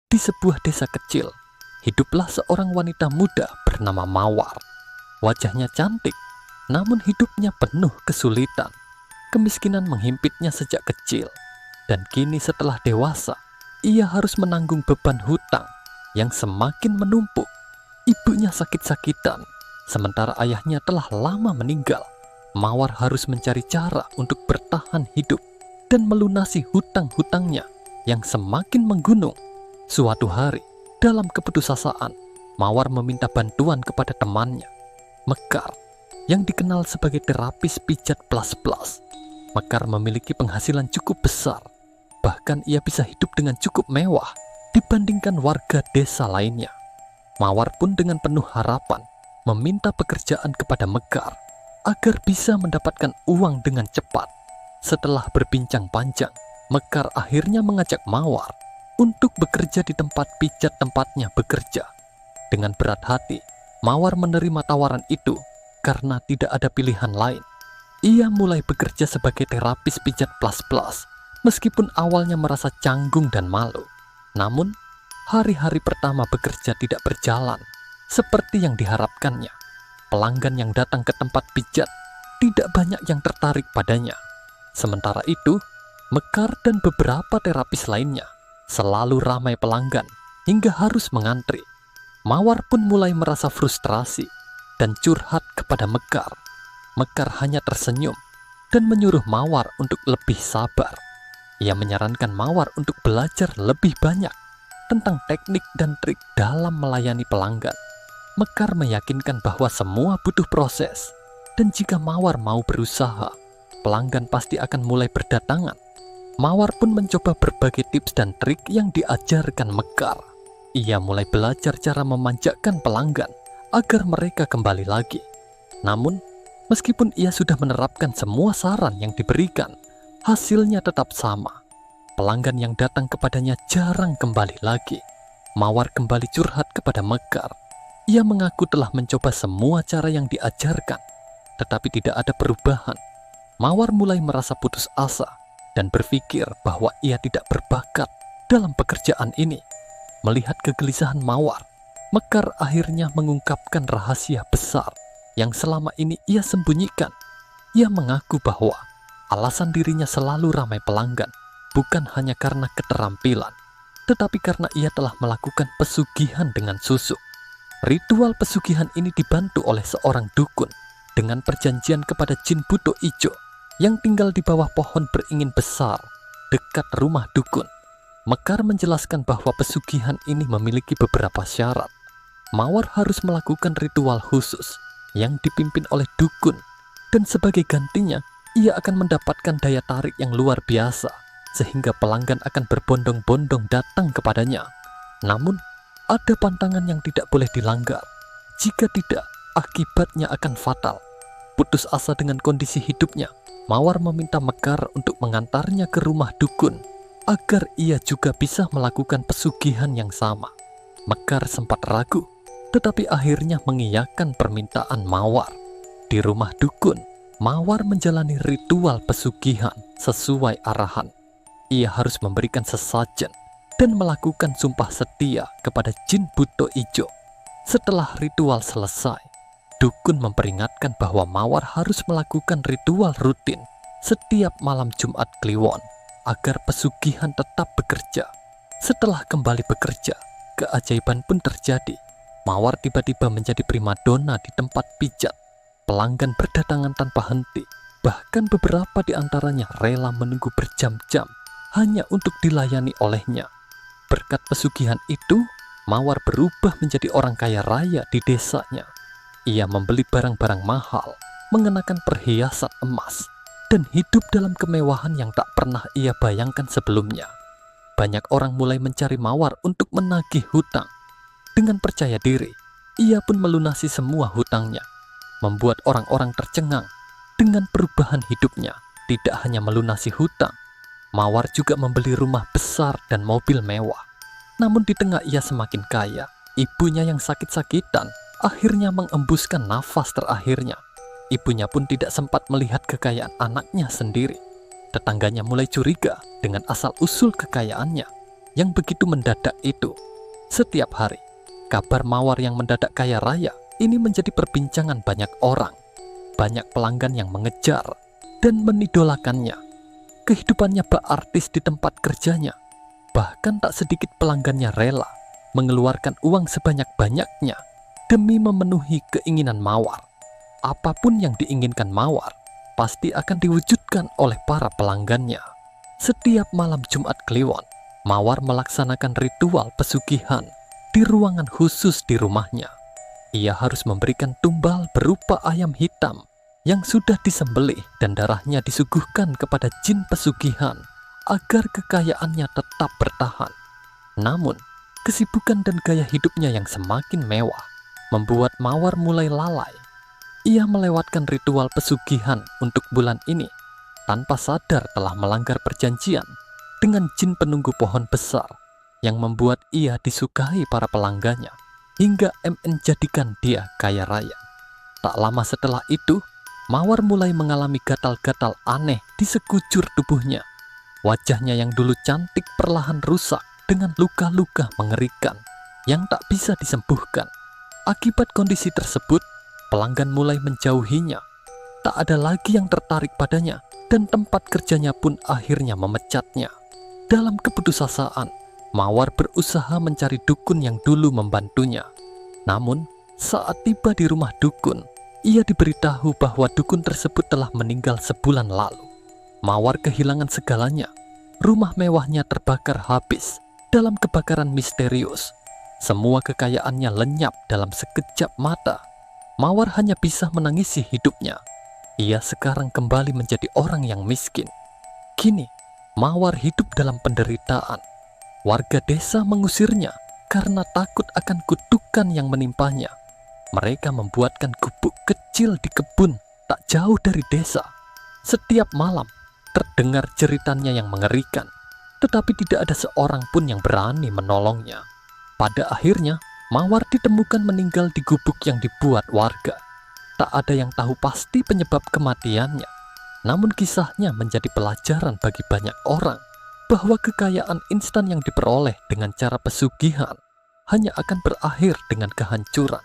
Di sebuah desa kecil, hiduplah seorang wanita muda bernama Mawar. Wajahnya cantik, namun hidupnya penuh kesulitan. Kemiskinan menghimpitnya sejak kecil, dan kini setelah dewasa, ia harus menanggung beban hutang yang semakin menumpuk. Ibunya sakit-sakitan, sementara ayahnya telah lama meninggal. Mawar harus mencari cara untuk bertahan hidup dan melunasi hutang-hutangnya yang semakin menggunung. Suatu hari, dalam keputusasaan, Mawar meminta bantuan kepada temannya, Mekar, yang dikenal sebagai terapis pijat plus-plus. Mekar memiliki penghasilan cukup besar, bahkan ia bisa hidup dengan cukup mewah dibandingkan warga desa lainnya. Mawar pun dengan penuh harapan meminta pekerjaan kepada Mekar agar bisa mendapatkan uang dengan cepat. Setelah berbincang panjang, Mekar akhirnya mengajak Mawar untuk bekerja di tempat pijat tempatnya bekerja. Dengan berat hati, Mawar menerima tawaran itu karena tidak ada pilihan lain. Ia mulai bekerja sebagai terapis pijat plus-plus, meskipun awalnya merasa canggung dan malu. Namun, hari-hari pertama bekerja tidak berjalan seperti yang diharapkannya. Pelanggan yang datang ke tempat pijat tidak banyak yang tertarik padanya. Sementara itu, Mekar dan beberapa terapis lainnya selalu ramai pelanggan hingga harus mengantri. Mawar pun mulai merasa frustrasi dan curhat kepada Mekar. Mekar hanya tersenyum dan menyuruh Mawar untuk lebih sabar. Ia menyarankan Mawar untuk belajar lebih banyak tentang teknik dan trik dalam melayani pelanggan. Mekar meyakinkan bahwa semua butuh proses, dan jika Mawar mau berusaha, pelanggan pasti akan mulai berdatangan. Mawar pun mencoba berbagai tips dan trik yang diajarkan Mekar. Ia mulai belajar cara memanjakan pelanggan agar mereka kembali lagi. Namun, meskipun ia sudah menerapkan semua saran yang diberikan, hasilnya tetap sama. Pelanggan yang datang kepadanya jarang kembali lagi. Mawar kembali curhat kepada Mekar. Ia mengaku telah mencoba semua cara yang diajarkan, tetapi tidak ada perubahan. Mawar mulai merasa putus asa dan berpikir bahwa ia tidak berbakat dalam pekerjaan ini. Melihat kegelisahan Mawar, Mekar akhirnya mengungkapkan rahasia besar yang selama ini ia sembunyikan. Ia mengaku bahwa alasan dirinya selalu ramai pelanggan bukan hanya karena keterampilan, tetapi karena ia telah melakukan pesugihan dengan susuk. Ritual pesugihan ini dibantu oleh seorang dukun dengan perjanjian kepada jin buto ijo yang tinggal di bawah pohon beringin besar dekat rumah dukun. Mekar menjelaskan bahwa pesugihan ini memiliki beberapa syarat. Mawar harus melakukan ritual khusus yang dipimpin oleh dukun, dan sebagai gantinya ia akan mendapatkan daya tarik yang luar biasa sehingga pelanggan akan berbondong-bondong datang kepadanya. Namun, ada pantangan yang tidak boleh dilanggar. Jika tidak, akibatnya akan fatal. Putus asa dengan kondisi hidupnya, Mawar meminta Mekar untuk mengantarnya ke rumah dukun agar ia juga bisa melakukan pesugihan yang sama. Mekar sempat ragu, tetapi akhirnya mengiyakan permintaan Mawar. Di rumah dukun, Mawar menjalani ritual pesugihan sesuai arahan. Ia harus memberikan sesajen dan melakukan sumpah setia kepada jin buto ijo. Setelah ritual selesai, dukun memperingatkan bahwa Mawar harus melakukan ritual rutin setiap malam Jumat Kliwon agar pesugihan tetap bekerja. Setelah kembali bekerja, keajaiban pun terjadi. Mawar tiba-tiba menjadi primadona di tempat pijat. Pelanggan berdatangan tanpa henti, bahkan beberapa di antaranya rela menunggu berjam-jam hanya untuk dilayani olehnya. Berkat pesugihan itu, Mawar berubah menjadi orang kaya raya di desanya. Ia membeli barang-barang mahal, mengenakan perhiasan emas, dan hidup dalam kemewahan yang tak pernah ia bayangkan sebelumnya. Banyak orang mulai mencari Mawar untuk menagih hutang. Dengan percaya diri, ia pun melunasi semua hutangnya, membuat orang-orang tercengang dengan perubahan hidupnya. Tidak hanya melunasi hutang, Mawar juga membeli rumah besar dan mobil mewah. Namun di tengah ia semakin kaya, ibunya yang sakit-sakitan akhirnya mengembuskan nafas terakhirnya. Ibunya pun tidak sempat melihat kekayaan anaknya sendiri. Tetangganya mulai curiga dengan asal-usul kekayaannya. yang begitu mendadak itu. Setiap hari, kabar Mawar yang mendadak kaya raya ini menjadi perbincangan banyak orang. Banyak pelanggan yang mengejar dan menidolakannya. Kehidupannya bak artis di tempat kerjanya. Bahkan tak sedikit pelanggannya rela mengeluarkan uang sebanyak-banyaknya demi memenuhi keinginan Mawar. Apapun yang diinginkan Mawar pasti akan diwujudkan oleh para pelanggannya. Setiap malam Jumat Kliwon, Mawar melaksanakan ritual pesugihan di ruangan khusus di rumahnya. Ia harus memberikan tumbal berupa ayam hitam yang sudah disembelih dan darahnya disuguhkan kepada jin pesugihan agar kekayaannya tetap bertahan. Namun, kesibukan dan gaya hidupnya yang semakin mewah membuat Mawar mulai lalai. Ia melewatkan ritual pesugihan untuk bulan ini tanpa sadar telah melanggar perjanjian dengan jin penunggu pohon besar yang membuat ia disukai para pelanggannya hingga menjadikan dia kaya raya. Tak lama setelah itu, Mawar mulai mengalami gatal-gatal aneh di sekujur tubuhnya. Wajahnya yang dulu cantik perlahan rusak dengan luka-luka mengerikan yang tak bisa disembuhkan. Akibat kondisi tersebut, pelanggan mulai menjauhinya. Tak ada lagi yang tertarik padanya dan tempat kerjanya pun akhirnya memecatnya. Dalam keputusasaan, Mawar berusaha mencari dukun yang dulu membantunya. Namun, saat tiba di rumah dukun, ia diberitahu bahwa dukun tersebut telah meninggal sebulan lalu. Mawar kehilangan segalanya. Rumah mewahnya terbakar habis dalam kebakaran misterius. Semua kekayaannya lenyap dalam sekejap mata. Mawar hanya bisa menangisi hidupnya. Ia sekarang kembali menjadi orang yang miskin. Kini, Mawar hidup dalam penderitaan. Warga desa mengusirnya karena takut akan kutukan yang menimpanya. Mereka membuatkan gubuk kecil di kebun tak jauh dari desa. Setiap malam, terdengar jeritannya yang mengerikan, tetapi tidak ada seorang pun yang berani menolongnya. Pada akhirnya, Mawar ditemukan meninggal di gubuk yang dibuat warga. Tak ada yang tahu pasti penyebab kematiannya. Namun kisahnya menjadi pelajaran bagi banyak orang bahwa kekayaan instan yang diperoleh dengan cara pesugihan hanya akan berakhir dengan kehancuran.